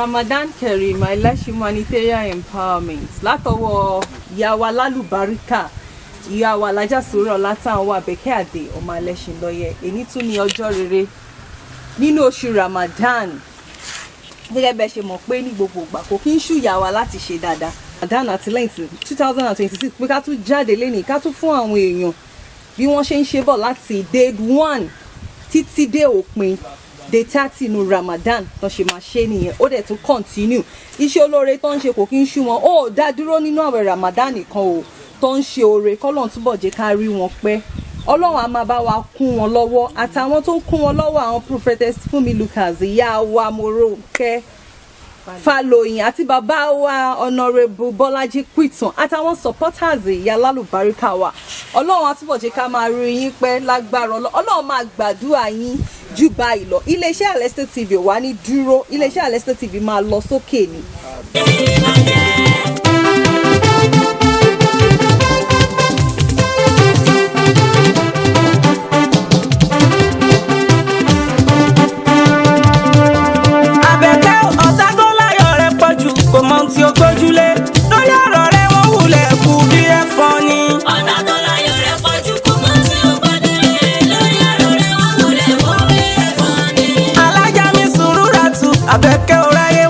Ramadan Kareem, By Alesh Humanitarian Empowerment. Látọwọ́ ìyá wa lálùbáríkà, ìyá wa lájàsórò látàwọn Àbẹ̀kẹ́ Àdè ọmọ Ẹlẹ́ṣin lọ́yẹ. Èní tún ní ọjọ́ rere nínú oṣù Ramadan. Gẹ́gẹ́ bẹ́ ṣe mọ̀ pé ní gbogbo ìgbà kò kí ń ṣú ìyá wa láti ṣe dáadáa. Ramadan àti Lent 2026 pé ká tún jáde lénìí ká tún fún àwọn èèyàn bí wọ́n ṣe ń ṣe bọ̀ láti day 1 títí dé òpin day 30 inú Ramadan tó ṣe máa ṣe nìyẹn. Ó dẹ̀ tún continue iṣẹ́ olóore tó ń ṣe kò kí ń ṣú wọn. Ó dá dúró nínú àwẹ̀ Ramadan nìkan o tó ń ṣe oore kọ́lọ́n túbọ̀ jẹ́ ká rí wọn pẹ́. Ọlọ́run á máa bá wa kún wọn lọ́wọ́ àtàwọn tó ń kún wọn lọ́wọ́ àwọn prophetess Fúnmi Lucas, ìyá wa Moronke Fálóyìn àti bàbá wa Honorable Bọ́lájí Pìtàn àtàwọn supporters ìyá lálùbáríkà wa. Ọlọ́run á túbọ̀ jẹ́ ká máa rí yín pẹ́ lágbára Ọlọ́run máa gbàdúrà yín jù báyìí lọ. Iléeṣẹ́ Alesh Star TV wà ní dúró, iléeṣẹ́ Alesh Star TV máa lọ sókè ni. Kò mọ tí ó gbójúlé lórí ọ̀rọ̀ rẹ̀ wọ́n wulẹ̀ kú bí ẹ̀fọn ni. Ọ̀tá tó láyọ̀ rẹ̀ pọ̀jù kò mọ tí ó gbójúlé lórí ọ̀rọ̀ rẹ̀ wọ́n wulẹ̀ kú bí ẹ̀fọn ni. Alájà mi Sùúrùràtù Àbẹ̀kẹ́ Ọ̀ráyé